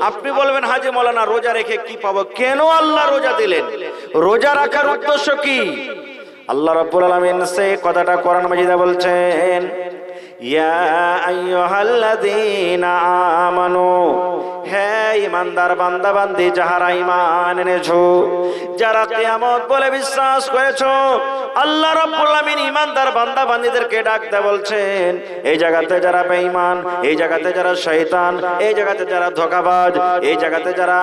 আপনি বলবেন হাজি মাওলানা রোজা রেখে কি পাবো? কেন আল্লাহ রোজা দিলেন? রোজা রাখার উদ্দেশ্য কি? আল্লাহ রাব্বুল আলামিন সেই কথাটা কোরআন মাজিদে বলছেন, ইয়া আইয়ুহাল্লাযীনা আমানু, হে ঈমানদার বান্দা বান্দি যাহারা ঈমান এনেছো, যারা কিয়ামত বলে বিশ্বাস করেছো। আল্লাহ রাব্বুল আলামিন ঈমানদার বান্দা বান্দীদেরকে ডাকতে বলছেন, এই জায়গাতে যারা বেঈমান, এই জায়গাতে যারা শয়তান, এই জায়গাতে যারা ধোঁকাবাজ, এই জায়গাতে যারা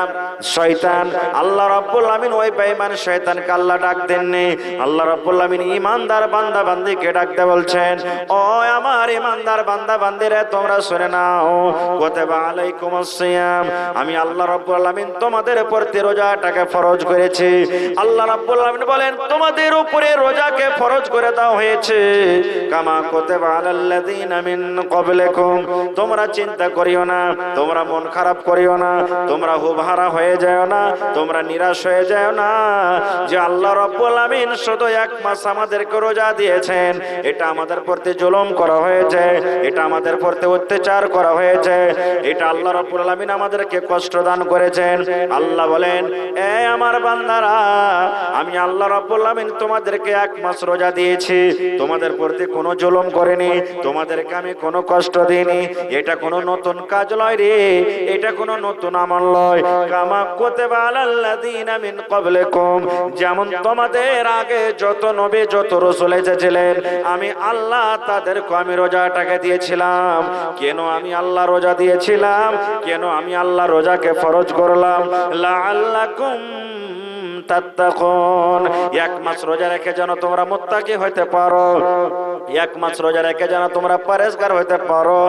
শয়তান, আল্লাহ রাব্বুল আলামিন ওই বেঈমান শয়তানকে আল্লাহ ডাক দেননি। আল্লাহ রাব্বুল আলামিন ঈমানদার বান্দা বান্দীকে ডাকতে বলছেন, ও আমার ঈমানদার বান্দা বান্দীরা তোমরা শুনে নাও, কুতিবা আলাইকুমুস সিয়াম, আমি আল্লাহ রাব্বুল আলামিন তোমাদের উপর রোজাটাকে ফরজ করেছি। আল্লাহ রাব্বুল আলামিন বলেন তোমাদের উপরে রোজাকে ফরজ করে দেওয়া হয়েছে, কামা কুতিবা আলাল্লাযীনা মিন ক্বাবলিকুম। তোমরা চিন্তা করিও না, তোমরা মন খারাপ করিও না, তোমরা হুবহারা হয়ে যাও না, তোমরা নিরাশ হয়ে যাও না যে আল্লাহ রাব্বুল আলামিন শুধু এক মাস আমাদেরকে রোজা দিয়েছেন, এটা আমাদের প্রতি জুলুম করা হয়েছে, এটা আমাদের প্রতি অত্যাচার করা হয়েছে, এটা আল্লাহ রাব্বুল আলামিন আমাদেরকে কষ্ট দান করেছেন। আল্লাহ বলেন, এ আমার বান্দারা, আমি আল্লাহ রাব্বুল আলামিন তোমাদেরকে এক মাস রোজা দিয়েছি, তোমাদের প্রতি কোনো জুলুম করিনি, তোমাদেরকে আমি কোনো কষ্ট দিইনি। এটা কোনো নতুন কাজ নয় রে, এটা কোনো নতুন আমল নয়। কামা কুতিবা আলাল্লাযীনা মিন ক্বাবলিকুম, যেমন তোমাদের আগে যত নবী যত রাসূল এসেছিলেন, আমি আল্লাহ তাদেরকে আমি রোজাটাকে দিয়েছিলাম। কেন আমি আল্লাহ রোজা দিয়েছিলাম? কেন আমি আল্লাহ রোজাকে ফরজ করলাম? লাআল্লাকুম তাত্তাকুন, এক মাস রোজা রেখে যেন তোমরা মুত্তাকি হইতে পারো, এক মাস রোজা রেখে যেন তোমরা পরেজগার হইতে পারো,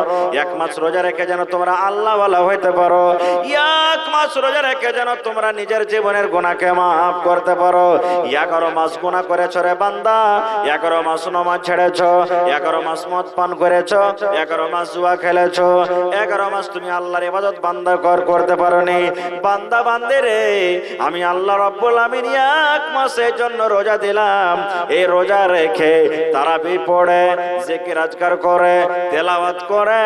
এক মাস রোজা রেখে যেন তোমরা আল্লাহওয়ালা হইতে পারো, এক মাস রোজা রেখে যেন তোমরা নিজের জীবনের গুনাহকে মাফ করতে পারো। 11 মাস গুনাহ করেছো রে বান্দা, 11 মাস নামাজ ছেড়েছো, 11 মাস মদ পান করেছো, 11 মাস জুয়া খেলেছো, 11 মাস তুমি আল্লাহর ইবাদত বান্দা করতে পারোনি। বান্দা বান্দে রে, আমি আল্লাহ রাব্বুল আলামিন এক মাসের জন্য রোজা দিলাম। এই রোজা রেখে তারাবি পড়ে, জিকির আজকার করে, তেলাওয়াত করে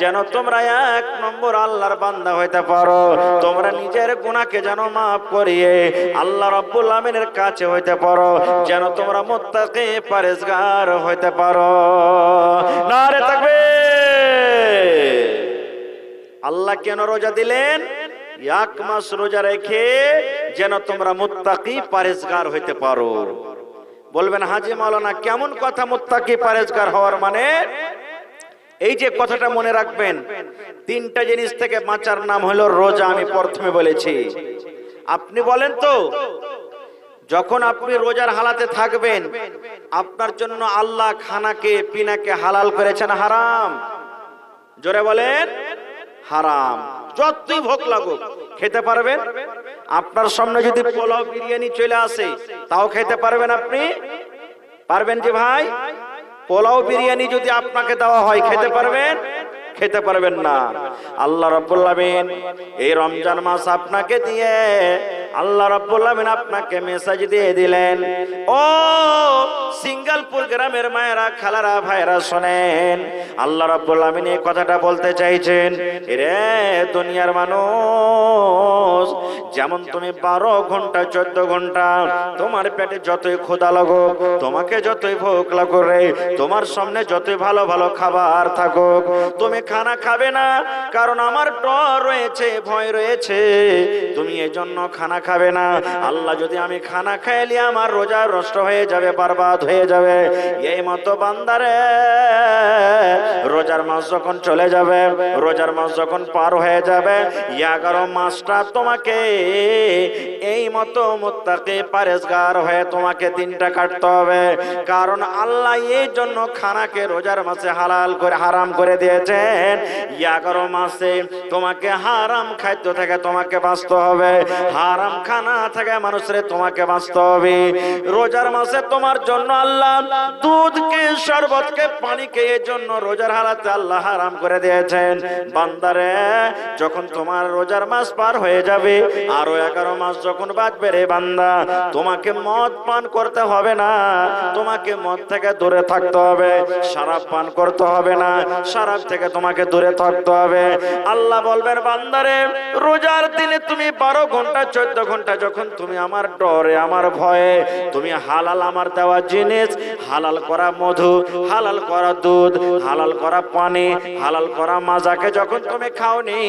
যেন তোমরা এক নম্বর আল্লাহর বান্দা হইতে পারো, তোমরা নিজের গুনাহকে যেন মাফ করিয়ে আল্লাহ রাব্বুল আলামিনের কাছে হইতে পারো, যেন তোমরা মুত্তাকি পরেজগার হইতে পারো। নারে তাকবীর! আল্লাহ কেন রোজা দিলেন? এক মাস রোজা রেখে যেন তোমরা মুত্তাকি পরেজগার হইতে পারো। বলবেন হাজি মাওলানা কেমন কথা মুত্তাকি পরেজগার হওয়ার মানে? এই যে কথাটা মনে রাখবেন, তিনটা জিনিস থেকে বাঁচার নাম হলো রোজা। আমি প্রথমে বলেছি, আপনি বলেন তো, যখন আপনি রোজার হালাতে থাকবেন, আপনার জন্য আল্লাহ খানাকে পিনাকে হালাল করেছেন হারাম? জোরে বলেন, হারাম। যতই ভোগ লাগুক খেতে পারবেন? আপনার সামনে যদি পোলাও বিরিয়ানি চলে আসে, তাও খেতে পারবেন? আপনি পারবেন যে ভাই? পোলাও বিরিয়ানি যদি আপনাকে দেওয়া হয়, খেতে পারবেন? খেতে পারবেন না। আল্লাহ রাব্বুল আলামিন এই রমজান মাস আপনাকে দিয়ে, আল্লাহ রাব্বুল আলামিন আপনাকে মেসেজ দিয়ে দিলেন, ও সিঙ্গালপুর গ্রামের মায়েরা, খালারা, ভাইরা শোনেন, আল্লাহ রাব্বুল আলামিন এই কথাটা বলতে চাইছেন, রে দুনিয়ার মানুষ, যেমন তুমি 12 ঘন্টা 14 ঘন্টা তোমার পেটে যতই ক্ষুধা লাগুক, তোমাকে যতই ভোগ লাগুক রে, তোমার সামনে যতই ভালো ভালো খাবার থাকুক, তুমি খানা খাবে না, কারণ আমার ডর রয়েছে, ভয় রয়েছে, তুমি এই জন্য খানা খাবে না। আল্লাহ যদি আমি খানা খাইলে আমার রোজা নষ্ট হয়ে যাবে, বরবাদ হয়ে যাবে। এই মতো বান্দারে রোজার মাস যখন চলে যাবে, রোজার মাস যখন পার হয়ে যাবে, 11 মাসটা তোমাকে এই মতো মুত্তাকি পরেজগার হয়ে তোমাকে দিনটা কাটতে হবে। কারণ আল্লাহ এই জন্য খানাকে রোজার মাসে হালাল করে হারাম করে দিয়েছেন। 11 মাসে তোমাকে হারাম খাদ্য থেকে তোমাকে বাঁচতে হবে, হারাম খানা থেকে মানুষের তোমাকে বাঁচতে হবে। রোজার মাসে তোমার জন্য আল্লাহ দুধকে, শরবতকে, পানিকে এর জন্য রোজার হালাতে আল্লাহ হারাম করে দিয়েছেন। বান্দারে, যখন তোমার রোজার মাস পার হয়ে যাবে, আরো 11 মাস যখন বাঁচবে রে বান্দা, তোমাকে মদ পান করতে হবে না, তোমাকে মদ থেকে দূরে থাকতে হবে। শরাব পান করতে হবে না, শরাব থেকে তোমাকে দূরে থাকতে হবে। আল্লাহ বলবেন, বান্দারে, রোজার দিনে তুমি 12 ঘন্টা 14 ঘন্টা যখন তুমি আমার ডরে, আমার ভয়ে তুমি হালাল আমার দেওয়া জিনিস, হালাল করা মধু, হালাল করা দুধ, হালাল করা পানি, হালাল করা মাজাকে যখন তুমি খাওনি,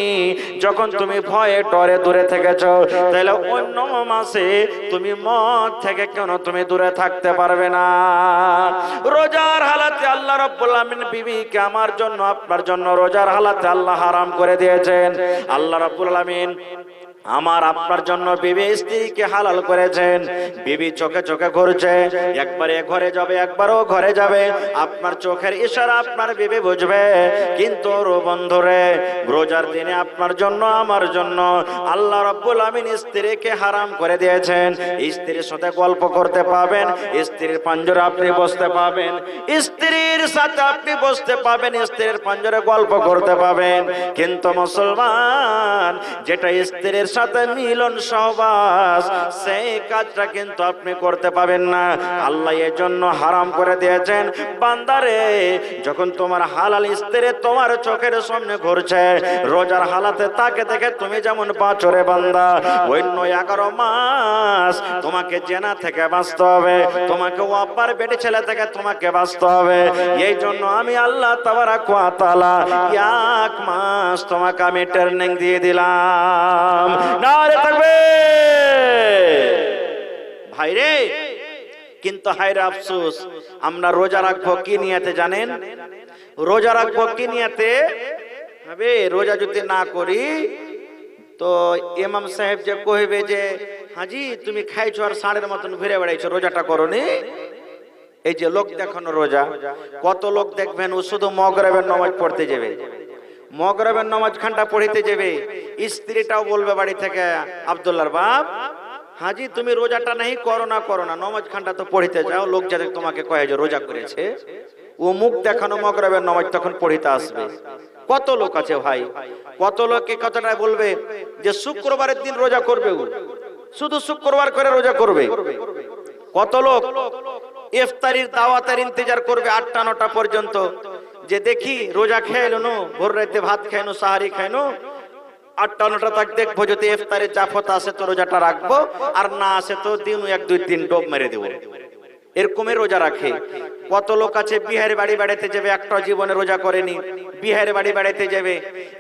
যখন তুমি ভয়ে ডরে দূরে থেকেছো, তাহলে অন্য মাসে তুমি মদ থেকে কেন তুমি দূরে থাকতে পারবে না? রোজার হালাতে আল্লাহ রাব্বুল আমিন বিবিকে আমার জন্য, আপনার জন্য রোজার হালাতে আল্লাহ হারাম করে দিয়েছেন। আল্লাহ রাব্বুল আমিন আমার আপনার জন্য বিবি স্ত্রীকে হালাল করেছেন। বিবি চোখে চোখে ঘুরছে, একবারে ঘরে যাবে, একবারও ঘরে যাবে, আপনার চোখের ইশারা আপনার বিবি বুঝবে। কিন্তু বন্ধুরে, রোজার দিনে আপনার জন্য, আমার জন্য আল্লাহ রাব্বুল আমিন স্ত্রীকে হারাম করে দিয়েছেন। স্ত্রীর সাথে গল্প করতে পাবেন, স্ত্রীর পাঞ্জরে আপনি বসতে পাবেন, স্ত্রীর সাথে আপনি বসতে পাবেন, স্ত্রীর পাঞ্জরে গল্প করতে পাবেন। কিন্তু মুসলমান, যেটা স্ত্রীর সাথে মিলন সহবাস, সেই কাজটা কিন্তু আপনি করতে পাবেন না। আল্লাহ এর জন্য হারাম করে দিয়েছেন। বান্দারে, যখন তোমার হালাল স্ত্রী তোমার চোখের সামনে ঘুরছে, রোজার হালাতে তাকে দেখে তুমি যেমন বাঁচো রে বান্দা, অন্য 11 মাস তোমাকে জেনা থেকে বাঁচতে হবে, তোমাকে ওয়াপার বেটে ছেলে থেকে তোমাকে বাঁচতে হবে। এই জন্য আমি আল্লাহ তাবারাক ওয়া তাআলা 1 মাস তোমাকে আমি ট্রেনিং দিয়ে দিলাম। নারে তাকবীর। ভাইরে, কিন্তু হায়রে আফসোস, আমরা রোজা রাখবো কি নিয়তে জানেন? রোজা রাখবো কি নিয়তে? রোজা যদি না করি তো ইমাম সাহেব যে কইবে যে, হাজি তুমি খাইছো আর ষাঁড়ের মতন ঘুরে বেড়াইছো, রোজাটা করোনি। এই যে লোক দেখানো রোজা, কত লোক দেখবেন ও শুধু মাগরিবের নামাজ পড়তে যাবে, মাগরিবের নামাজ খানটা পড়িতে যাবে, স্ত্রীটাও বলবে বাড়ি থেকে, আব্দুল্লাহর বাপ, হাজি তুমি রোজাটা নেই করো না, নামাজ খানটা তো পড়িতে যাও, লোক যাদের তোমাকে কয়ে যে রোজা করেছে, ও মুখ দেখানো মাগরিবের নামাজ তখন পড়িতে আসবে। কত লোক আছে ভাই, কত লোক এই কথাটা বলবে যে শুক্রবারের দিন রোজা করবে, ও শুধু শুক্রবার করে রোজা করবে। কত লোক ইফতারির দাওয়াতের ইন্তজার করবে 8টা-9টা পর্যন্ত, যে দেখি রোজা খেয়ে নো, ভোর রাতে ভাত খাইনো, সাহারি খাইনো, 8টা-9টা তক দেখবো, যদি ইফতারের জাফত আসে তো রোজাটা রাখবো, আর না আসে তো দিন 1-2-3 ডোব মেরে দেবো। এরকমের রোজা রাখে। কত লোক আছে বিহারে বাড়ি বেড়াতে যাবে, একটা জীবনে রোজা করেনি, বিহারে বাড়ি বেড়াতে যাবে,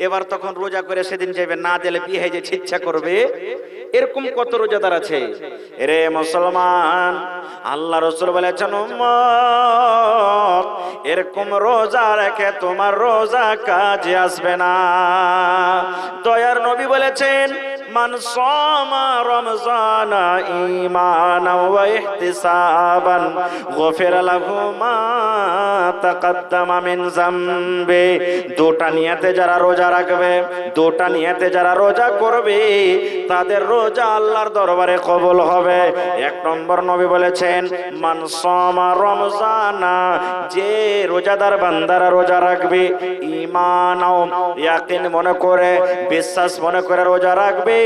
এবার তখন রোজা করে সেদিন যাবে, না দিলে বিয়ে যে ইচ্ছা করবে। এরকম কত রোজাদার আছে রে মুসলমান। আল্লাহ রাসূল বলেছেন, উম্মত, এরকম রোজা রেখে তোমার রোজা কাজে আসবে না। দয়ার নবী বলেছেন, মান সামা রমজানা ঈমানান ওয়া ইহতিসাবান গফিরা লাহু মা তাকদ্দামা মিন যামবি। দুটা নিয়তে যারা রোজা রাখবে, দুটা নিয়তে যারা রোজা করবে, তাদের রোজা আল্লাহর দরবারে কবুল হবে। 1 নম্বর নবী বলেছেন, মান সামা রমজানা, যে রোজাদার বান্দারা রোজা রাখবে, ঈমানাও, ইয়াকিন মনে করে, বিশ্বাস মনে করে রোজা রাখবে,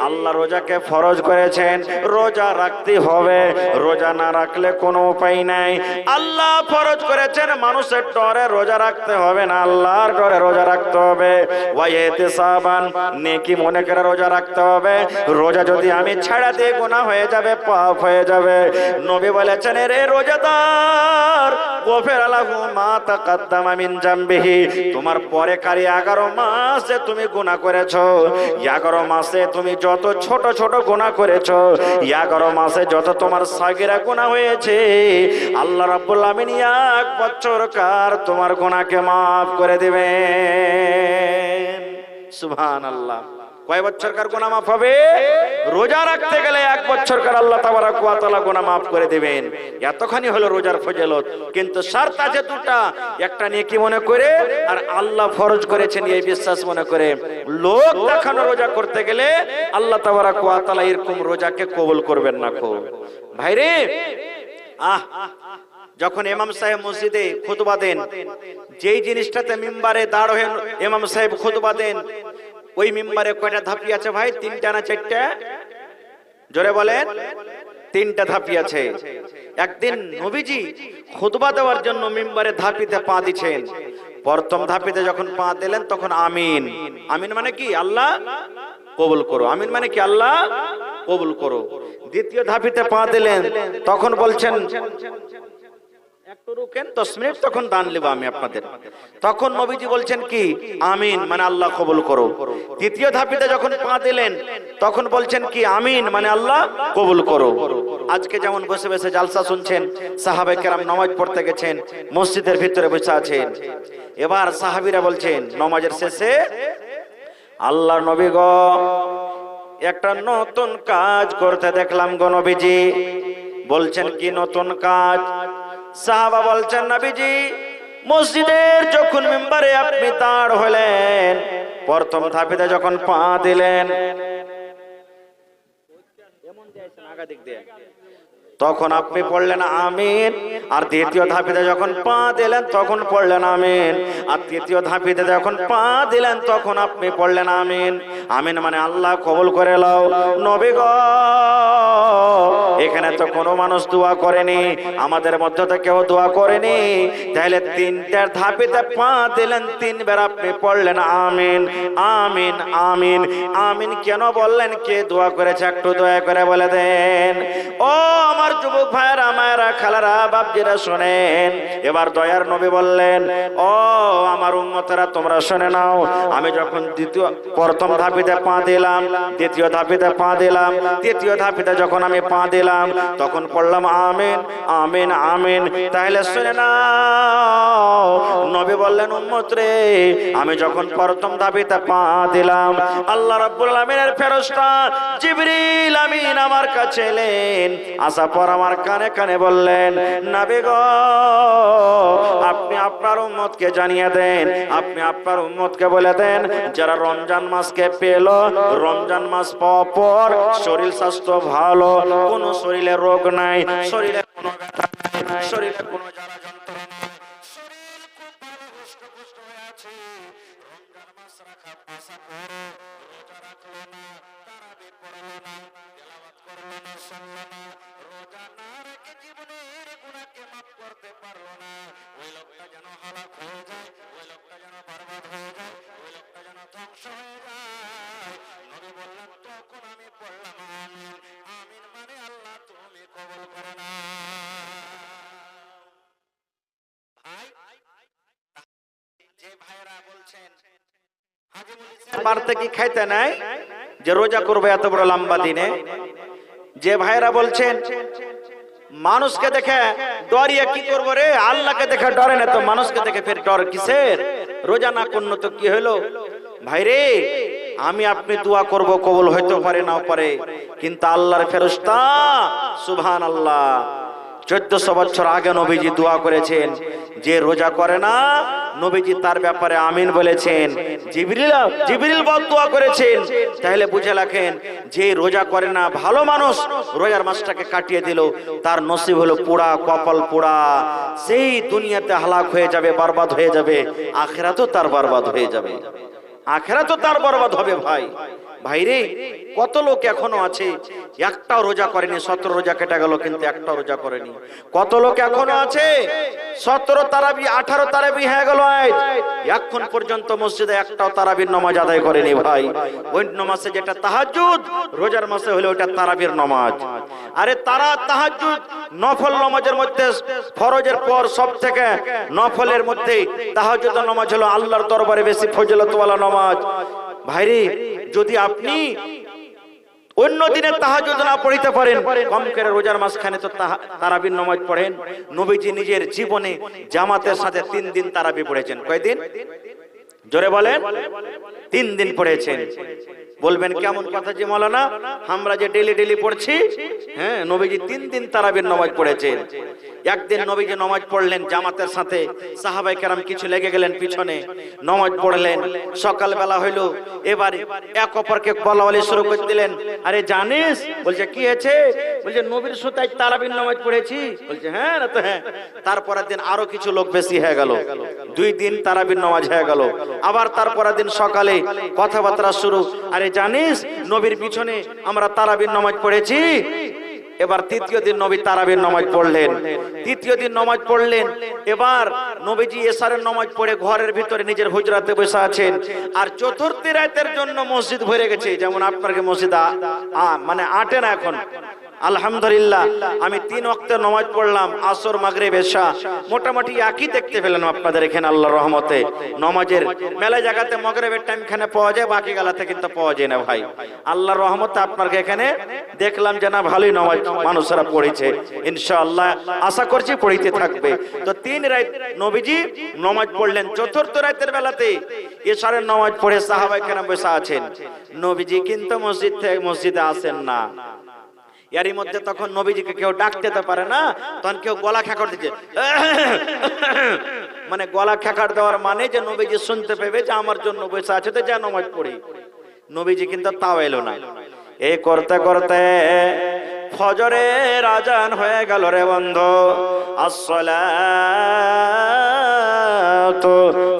আল্লাহ রোজাকে ফরজ করেছেন, রোজা রাখতে হবে, রোজা না রাখলে কোনো উপায় নাই। আল্লাহ ফরজ করেছেন, মানুষের ডরে রোজা রাখতে হবে না, আল্লাহর ডরে রোজা রাখতে হবে। ওয়া ইহতিসাবান, নেকি মনে করে রোজা রাখতে হবে। রোজা যদি আমি ছাড়া দিয়ে গুনাহ হয়ে যাবে, পাপ হয়ে যাবে। নবী বলেছেন, রে রোজাদার, গফিরা লাহু মা তাকদ্দামা মিন যামবিহি, তোমার পরে কারি 11 মাসে তুমি গুনাহ করেছো, 11 মাসে তুমি যত ছোট ছোট গুনাহ করেছো, 11 মাসে যত তোমার সাগীরা গুনাহ হয়েছে, আল্লাহ রাব্বুল আমিন 1 বছর কার তোমার গুনাহকে maaf করে দিবেন। সুবহানাল্লাহ। কয় বছর কার গুনাহ maaf হবে? রোজা রাখতে গেলে 1 বছর কার আল্লাহ তাবারাক ওয়া তাআলা গুনাহ maaf করে দিবেন। এতখানি হলো রোজার ফজিলত। কিন্তু শর্ত আছে দুটা, একটা নেকি মনে করে, আর আল্লাহ ফরজ করেছেন এই বিশ্বাস মনে করে। লোক দেখানো রোজা করতে গেলে আল্লাহ তাবারাক ওয়া তাআলা এরকম রোজাকে কবুল করবেন না। ভাইরে, যখন ইমাম সাহেব মসজিদে খুতবা দেন, যেই জিনিসটাতে মিম্বারে দাঁড় হয়ে ইমাম সাহেব খুতবা দেন, ওই মিম্বারে কয়টা ধাপি আছে ভাই? 3টা না 4টা? জোরে বলেন। 3টা ধাপি আছে। একদিন নবীজি খুতবা দেওয়ার জন্য মিম্বারে ধাপিতে পা দিচ্ছেন। প্রথম ধাপিতে যখন পা দিলেন তখন আমিন, আমিন মানে কি? আল্লাহ কবুল করো। আমিন মানে কি? আল্লাহ কবুল করো। দ্বিতীয় ধাপিতে পা দিলেন, তখন বলছেন একটু রুকেন, 10 মিনিট, তখন দান নেব আমি আপনাদের। তখন নবীজি বলছেন কি? আমিন মানে আল্লাহ কবুল করো। তৃতীয় ধাপিতে যখন পা দিলেন, তখন বলছেন কি? আমিন মানে আল্লাহ কবুল করো। আজকে যেমন বসে বসে জালসা শুনছেন, সাহাবায়ে কেরাম নামাজ পড়তে গেছেন, মসজিদের ভিতরে বসে আছেন। এবার সাহাবীরা বলছেন নামাজের শেষে, আল্লাহর নবী গো, একটা নতুন কাজ করতে দেখলাম গো নবীজি। বলছেন কি নতুন কাজ? সাহাবা বলছেন নবীজি, মসজিদের যখন মিম্বারে আপনি দাঁড় হলেন, প্রথম ধাপিতে যখন পা দিলেন, তখন আপনি পড়লেন আমিন। আর দ্বিতীয় ধাপিতে যখন পা দিলেন তখন পড়লেন আমিন। আর তৃতীয় ধাপিতে যখন পা দিলেন তখন আপনি পড়লেন আমিন। আমিন মানে আল্লাহ কবুল করে নাও। নবী গো, এখানে তো কোনো মানুষ দোয়া করেনি, আমাদের মধ্যে তো কেউ দোয়া করেনি, তাহলে 3টা ধাপিতে পা দিলেন, 3 বার আপনি পড়লেন আমিন, আমিন, আমিন। আমিন কেন বললেন? কে দোয়া করেছে একটু দয়া করে বলে দেন। ও আমার যুবক ভাইরা, মায়েরা, খালারা, বাপজিরা শোনেন। এবার দয়ার নবী বললেন, ও আমার উম্মতেরা তোমরা শুনে নাও, আমি যখন প্রথম ধাপিতে পা দিলাম, দ্বিতীয় ধাপিতে পা দিলাম, তৃতীয় ধাপিতে যখন আমি পা দিলাম, তখন পড়লাম আমিন, আমিন, আমিন। তাহলে শুনে নাও, নবী বললেন উম্মত রে, আমি যখন প্রথম ধাপিতে পা দিলাম, আল্লাহ রাব্বুল আমিনের ফেরেশতা জিবরিল আমিন আমার কাছে এলেন। আসার পর আমার কানে কানে বললেন, নবী গো, আপনি আপনার উম্মতকে জানিয়ে দেন, আপনি আপনার উম্মতকে বলে দেন, যারা রমজান মাসকে পেল, রমজান মাস পাওয়ার পর শরীর স্বাস্থ্য ভালো, কোনো শরীরে রোগ নাই, শরীরে কোনো ব্যথা নাই, শরীরে কোনো জ্বালা যন্ত্রণা নাই, শরীর খুব ভালো হুষ্ট-পুষ্ট হয়ে আছে, রমজান মাস রাখা আশা করো, রোজা রাখলো না, তারাবি পড়লো না, তেলাওয়াত করলো না, শুনলো না, রোজা না রেখে জীবনের গুনাহকে মাফ করতে পারলো না, ওই লোকটা যেন হালাক হয়ে যায়, ওই লোকটা যেন বরবাদ হয়ে যায়, ওই লোকটা যেন ধ্বংস হয়ে যায়। নবী বললেন, তখন আমি পড়লাম আমিন, আমিন মানে আল্লাহ তুমি কবুল করো না। ভাই, যে ভাইরা বলছেন বাড়তে কি খাইতে নাই যে রোজা করবে এত বড় লম্বা দিনে, যে ভাইরা বলছেন মানুষকে দেখে ডরিয়ে কি করবো রে, আল্লাহকে দেখে ডরে না তো মানুষকে দেখে ফের ডর কিসের? রোজা না করলো তো কি হলো? ভাইরে, আমি আপনি দোয়া করব, কবুল হইতে পারে নাও পারে, কিন্তু আল্লাহর ফেরেশতা সুবহানাল্লাহ 1400 বছর আগে নবীজি দোয়া করেছেন, যে রোজা করে না নবীজি তার ব্যাপারে আমিন বলেছেন, জিবরিল দোয়া করেছেন। তাহলে বুঝে রাখেন, যে রোজা করে না ভালো মানুষ রোজার মাসটাকে কাটিয়ে দিল, তার নসিব হলো পোড়া, কপাল পোড়া, সেই দুনিয়াতে হালাক হয়ে যাবে, বরবাদ হয়ে যাবে, আখিরাতও তার বরবাদ হয়ে যাবে, আখিরাতও তার বরবাদ হবে। ভাই ভাইরে, কত লোক এখনো আছে একটাও রোজা করেনি, 17 রোজা কেটে গেল কিন্তু একটাও রোজা করেনি। কত লোক এখনো আছে 17 তারাবি 18 তারাবি হয়ে গেল, এখন পর্যন্ত মসজিদে একটাও তারাবির নামাজ আদায় করেনি। ভাই, ওই নামাজে যেটা তাহাজ্জুদ, রোজার মাসে হলো ওটা তারাবির নামাজ। আরে তাহাজ্জুদ নফল নামাজের মধ্যে ফরজের পর সব থেকে নফলের মধ্যে তাহাজ্জুদ নামাজ হলো আল্লাহর দরবারে বেশি ফজিলতওয়ালা নামাজ। ভাইরে, যদি আপনি অন্য দিনে তাহাজ্জুদ না পড়িতে পারেন, কম করে রোজার মাসখানে তো তারাবির নামাজ পড়েন। নবীজি নিজের জীবনে জামাতের সাথে 3 দিন তারাবি পড়েছেন। কয়দিন? জোরে বলেন। 3 দিন পড়েছেন। বলবেন কেমন কথা যে মাওলানা, আমরা যে ডেলি পড়ছি, হ্যাঁ, নবীজি 3 দিন তারাবির নামাজ পড়েছেন। একদিন নবীজি নামাজ পড়লেন জামাতের সাথে, সাহাবায়ে কেরাম কিছু লেগে গেলেন পিছনে, নামাজ পড়লেন। সকালবেলা হইল, এবার এক অপরকে বলা বলি শুরু করে দিলেন, আরে জানিস? বলছে কি হয়েছে? বলছে নবীর সুতায় তারাবির নামাজ পড়েছি। বলছে হ্যাঁ না তো হ্যাঁ। তারপরের দিন আরো কিছু লোক বেশি হয়ে গেল, 2 দিন তারাবির নামাজ হয়ে গেল। আবার তারপরের দিন সকালে কথাবার্তা শুরু, আরে জানিস নবীর পিছনে আমরা তারাবির নামাজ পড়েছি। এবার তৃতীয় দিন নবী তারাবির নামাজ পড়লেন, তৃতীয় দিন নামাজ পড়লেন। এবার নবীজি এশারের নামাজ পড়ে ঘরের ভিতরে নিজের হুজরাতে বসে আছেন। আর চতুর্থ রাতের জন্য মসজিদ ভরে গেছে, যেমন আপনার মসজিদ মানে আটে না এখন। আলহামদুলিল্লাহ আমি 3 ওয়াক্তের নামাজ পড়লাম, আসর মাগরিব এশা, মোটামুটি একই দেখতে পেলেন আপনাদের এখানে আল্লাহর রহমতে। নামাজের মেলা জায়গাতে মাগরিবের টাইম এখানে পাওয়া যায়, বাকি গালাতে কিন্তু পাওয়া যায় না ভাই। আল্লাহর রহমতে আপনাদের এখানে দেখলাম যে না ভালোই নামাজ মানুষরা পড়েছে, ইনশাআল্লাহ আশা করছি পড়িতে থাকবে। তো 3 রাত নবীজি নামাজ পড়লেন। চতুর্থ রাতের বেলাতে এশারের নামাজ পড়ে সাহাবায়ে কেরাম বসে আছেন। নবীজি কিন্তু মসজিদে আসেন না। এরই মধ্যে তখন নবীজিকে কেউ ডাকতে তো পারে না, তখন কেউ গলা খেকার দিচ্ছে, মানে গলা খেকার দেওয়ার মানে যে নবীজি শুনতে পেবে যে আমার জন্য বসে আছে, তো যা নামাজ পড়ি। নবীজি কিন্তু তাও এলো না। এই করতে করতে ফজরের আজান হয়ে গেল রে বন্ধু। আসসালাতু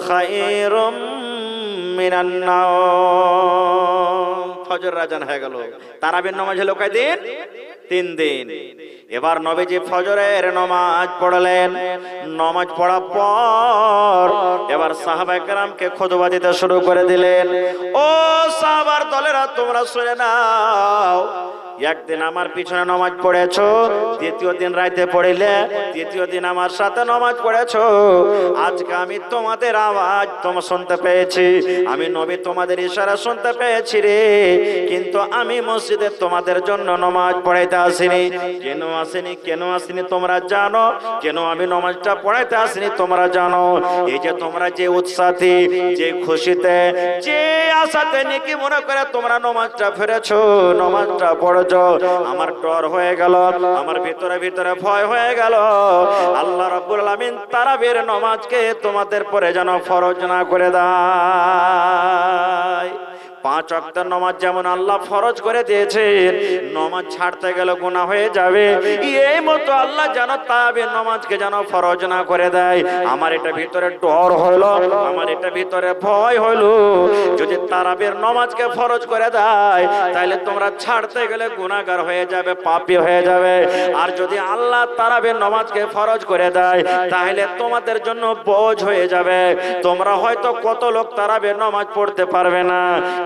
খায়রুম মিনান নাওম। ফজর আজান হয়ে গেল। তারাবির নামাজ হলো কয়দিন? 3 দিন। এবার নবীজি ফজরের নামাজ পড়লেন। নামাজ পড়ার পর এবার সাহাবায়ে কেরামকে খুতবা দিতে শুরু করে দিলেন। ও সাহাবার দলেরা, তোমরা শুনে নাও, একদিন আমার পিছনে নামাজ পড়েছো, দ্বিতীয় দিন রাতে পড়িলে, তৃতীয় দিন আমার সাথে নামাজ পড়েছো। আজকে আমি তোমাদের আওয়াজ শুনতে পেয়েছি, আমি নবী তোমাদের ইশারা শুনতে পেয়েছি রে, কিন্তু আমি মসজিদে তোমাদের জন্য নামাজ পড়াইতে আসিনি। কেন আসিনি তোমরা জানো? কেন আমি নামাজটা পড়াইতে আসিনি তোমরা জানো? এই যে তোমরা যে উৎসাহে, যে খুশিতে, যে আশাতে নেকি মনে করে তোমরা নামাজটা ফেরেছো, নামাজটা পড়ো, আমার ডর হয়ে গেল, আমার ভিতরে ভিতরে ভয় হয়ে গেল। আল্লাহ রাব্বুল আলামিন তারাবির নামাজকে তোমাদের পরে যেন ফরজ না করে দেয়। 5 ওয়াক্তের নামাজ যেমন আল্লাহ ফরজ করে দিয়েছেন, নামাজ ছাড়তে গেলে গুনাহ হয়ে যাবে, এই মতো আল্লাহ যেন তারাবির নামাজকে যেন ফরজ না করে দেয়। আমার এটা ভিতরে ডর হলো, আমার এটা ভিতরে ভয় হলো, যদি তারাবির নামাজকে ফরজ করে দেয় তাহলে তোমরা ছাড়তে গেলে গুনাহগার হয়ে যাবে, পাপী হয়ে যাবে। আর যদি আল্লাহ তারাবির নামাজকে ফরজ করে দেয় তাহলে তোমাদের জন্য বোঝ হয়ে যাবে। তোমরা হয়তো কত লোক তারাবির নামাজ পড়তে পারবে না।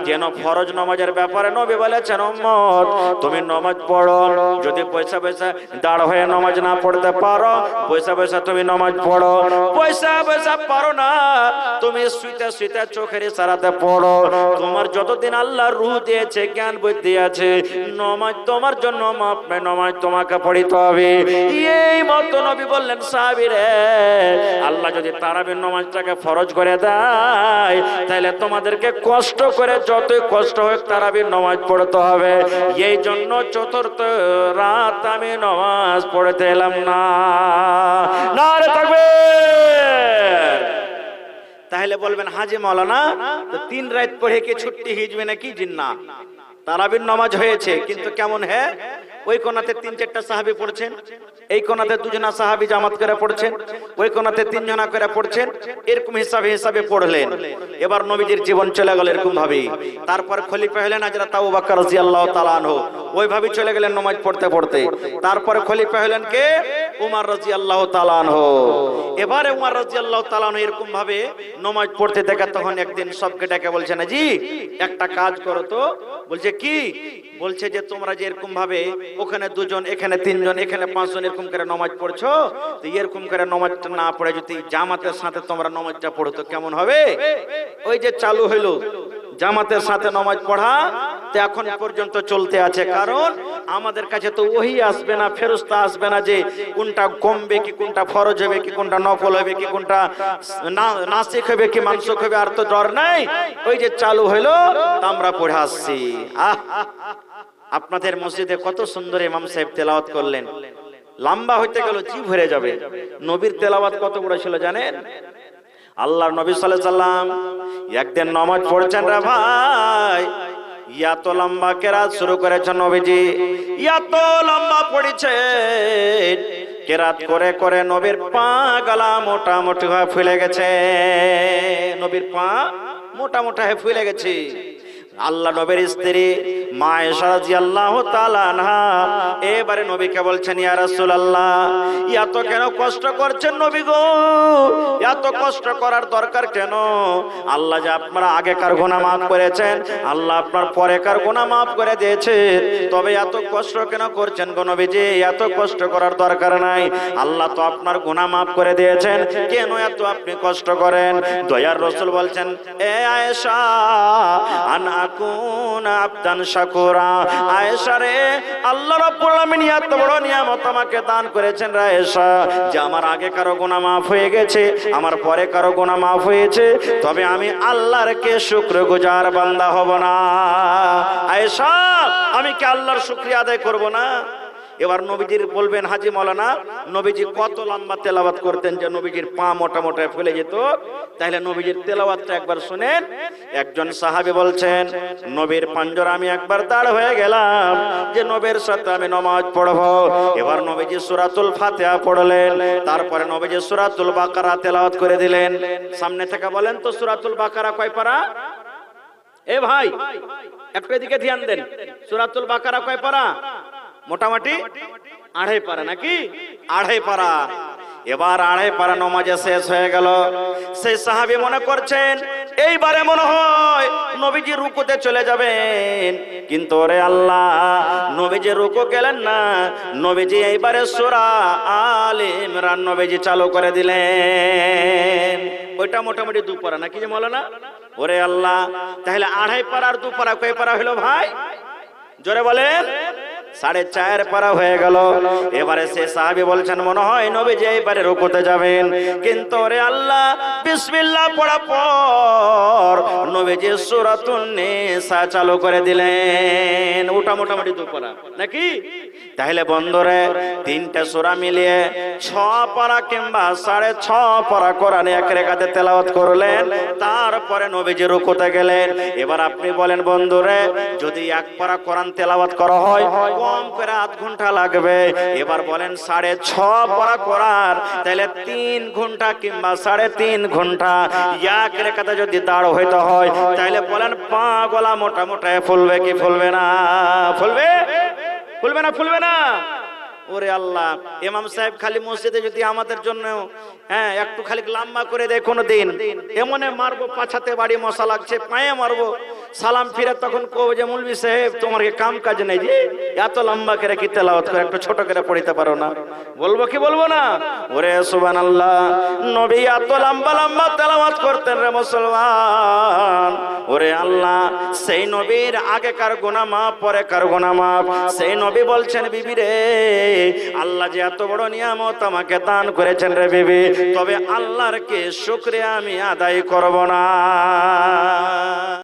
কেন? ফরজ নামাজের ব্যাপারে নবী বলেছেন, উম্মত তুমি নামাজ পড়ো, যদি পয়সা পয়সা দাঁড় হয়ে নামাজ না পড়তে পারো, পয়সা পয়সা তুমি নামাজ পড়ো। পয়সা পয়সা পারো না, তুমি শুইতে শুইতে চোখের ইশারাতে পড়ো। তোমার যতদিন আল্লাহ রূহ দিয়েছে, জ্ঞান বুদ্ধি আছে, নামাজ তোমার জন্য মাপ, নামাজ তোমাকে পড়িতে হবে। এই মতো নবী বললেন, সাহাবীরে আল্লাহ যদি তারাবির নামাজটাকে ফরজ করে দেয় তাহলে তোমাদেরকে কষ্ট করে, যতই কষ্ট হোক, তারাবির নামাজ পড়তে হবে। এই জন্য চতুর্থ রাত আমি নামাজ পড়তে এলাম না। নারে তাকবীর। তাহলে বলবেন, হাজি মাওলানা 3 রাত পড়ে কি ছুটি হিজবে নাকি? জিন্না তারাবির নামাজ হয়েছে, কিন্তু কেমন? হ্যাঁ, ওই কোনাতে 3-4টা সাহাবী পড়ছেন, এই কোনাতে 2 জনা সাহাবী জামাত করে পড়ছেন, ওই কোনাতে 3 জনা করে পড়ছেন, এরকম হিসাবে হিসাবে পড়লেন। এবার নবীজির জীবন চলে গেল এরকম ভাবে। তারপর খলিফা হলেন হযরত আবু বকর রাদিয়াল্লাহু তাআলা আনহু, ওইভাবে চলে গেলেন নামাজ পড়তে পড়তে। তারপরে খলিফা হলেন কে? উমর রাদিয়াল্লাহু তাআলা আনহু। এবারে উমর রাদিয়াল্লাহু তাআলা আনহু এরকম ভাবে নামাজ পড়তে দেখে তখন একদিন সবকে ডেকে বলছেন, জি একটা কাজ করো তো। বলছে কি? বলছে যে তোমরা যে এরকম ভাবে ওখানে 2 জন, এখানে 3 জন, এখানে 5 জন এরকম করে নামাজ পড়ছো, তো এরকম করে নামাজটা না পড়ে যদি জামাতের সাথে তোমরা নামাজটা পড়ো তো কেমন হবে? ওই যে চালু হলো জামাতের সাথে নামাজ পড়া, তো এখন পর্যন্ত চলতে আছে। কারণ আমাদের কাছে তো ওহী আসবে না, ফেরেশতা আসবে না যে কোনটা কমবে কি, কোনটা ফরজ হবে কি, কোনটা নফল হবে কি, কোনটা নাসিখ হবে কি মানসুখ হবে, আর তো ডর নাই। ওই যে চালু হলো আমরা পড়ে আসছি। আপনাদের মসজিদে কত সুন্দর ইমাম সাহেব তেলাওয়াত করলেন, লম্বা হইতে গেল জিভ ভরে যাবে। নবীর তেলাওয়াত কত বড় ছিল জানেন? আল্লাহর নবী সাল্লাল্লাহু আলাইহি সাল্লাম একদিন নামাজ পড়ছেন রে ভাই, এত লম্বা কেরাত শুরু করেছেন নবীজি, এত লম্বা পড়েছে কেরাত করে করে নবীর পা গলা মোটামুটি হয়ে ফুলে গেছে, নবীর পা মোটামুটি হয়ে ফুলে গেছে। আল্লাহ নবীর স্ত্রী মা আয়েশা রাদিয়াল্লাহু তাআলা আনহা এবারে নবীকে বলছেন, ইয়া রাসূলুল্লাহ, এত কেন কষ্ট করছেন নবী গো, এত কষ্ট করার দরকার কেন? আল্লাহ যে আপনার আগেকার গুনাহ মাফ করেছেন, আল্লাহ আপনার পরেকার গুনাহ মাফ করে দিয়েছে, তবে এত কষ্ট কেন করছেন গো নবীজি? এত কষ্ট করার দরকার নাই, আল্লাহ তো আপনার গুনাহ মাফ করে দিয়েছেন, কেন এত আপনি কষ্ট করেন? দয়ার রাসূল বলছেন, এ আয়েশা, আবদান শাকুরা, আয়েশা রে, আল্লাহ রাব্বুল আলামিন এত বড় নিয়ামত আমাকে দান করেছেন রে আয়েশা, যে আমার আগে কারো গুনাহ মাফ হয়ে গেছে, আমার পরে কারো গুনাহ মাফ হয়েছে, তবে আমি আল্লাহর কে শুকরগুজার বান্দা হব না? আয়েশা, আমি কি আল্লাহর শুকরিয়া আদায় করব না? এবার নবীজির বলবেন হাজী মাওলানা, নবীজি কত লম্বা তেলাওয়াত করতেন যে নবীজির পা মোটা মোটা ফুলে যেত? তাহলে নবীজির তেলাওয়াতটা একবার শুনেন। একজন সাহাবী বলছেন, নবীর পাঞ্জরা আমি একবার দাঁড় হয়ে গেলাম যে নবীর সাথে আমি নামাজ পড়বো। এবার নবীজি সূরাতুল ফাতিহা পড়লেন, তারপরে নবীজি সূরাতুল বাকারা তেলাওয়াত করে দিলেন। সামনে থেকে বলেন তো, সূরাতুল বাকারা কয় পারা? এ ভাই একটু এদিকে ধ্যান দেন, সূরাতুল বাকারা কয় পারা? মোটামুটি 2.5 পারা নাকি? 2.5 পারা। এবার 2.5 পারা নামাজে শেষ হয়ে গেল। সেই সাহাবী মনে করছেন এইবারে মনে হয় নবীজি রুকুতে চলে যাবেন, কিন্তু ওরে আল্লাহ, নবীজি রুকু গেলেন না, নবীজি এইবারে সূরা আলে ইমরান নবীজি চালু করে দিলেন। ওইটা মোটামুটি 2 পারা নাকি যে মাওলানা? ওরে আল্লাহ, তাহলে 2.5 পারা আর 2 পারা কয় পারা হলো ভাই? জোরে বলেন। 4.5 পারা হয়ে গেল। এবারে সে সাহাবী বলছেন, মনে হয় নবীজি এইবারে রুকুতে যাবেন, কিন্তু ওরে আল্লাহ, বিসমিল্লাহ পড়ার পর নবীজি সূরাতুন নিসা চালু করে দিলেন। ওটা মোটামুটি 2 পারা নাকি? তাহলে বন্ধুরে, 3টা সূরা মিলিয়ে 6 পারা কিংবা 6.5 পারা কোরআনে এক রাকাতে তেলাওয়াত করলেন, তারপরে নবীজি রুকুতে গেলেন। এবার আপনি বলেন বন্ধুরে, যদি 1 পারা কোরআন তেলাওয়াত করা হয় কম করে 8 ঘন্টা লাগবে। এবার বলেন 6.5 পারা কোরআন, তাহলে 3 ঘন্টা কিংবা 3.5 ঘন্টা এক রাকাতে যদি দাঁড় হইতে হয়, তাহলে বলেন পা গলা মোটা মোটা ফুলবে কি ফুলবে না? ফুলবে? ফুলবে না? ফুলবে না? ওরে আল্লাহ, ইমাম সাহেব খালি মসজিদে যদি আমাদের জন্য একটু খালি লম্বা করে দেয় কোনো দিন, এমনে মারবো, পাছাতে বাড়ি মশা লাগছে, পায়ে মারবো, সালাম ফিরে তখন কো যে মৌলভী সাহেব তোমার কি কাম কাজ নেই যে এত লম্বা করে কি তেলাওয়াত করে একটু ছোট করে পড়িতে পারো না? বলবো কি বলবো না? ওরে সুবহানাল্লাহ, নবী এত লম্বা লম্বা তেলাওয়াত করতেন রে মুসলমান। ওরে আল্লাহ, সেই নবীর আগেকার গুনাহ মাফ, পরেকার গুনাহ মাফ। সেই নবী বলছেন, বিবি রে, আল্লাহ যে এত বড় নিয়ামত আমাকে দান করেছেন রে বিবি, তবে আল্লাহর কে শুকরিয়া আমি আদায় করব না?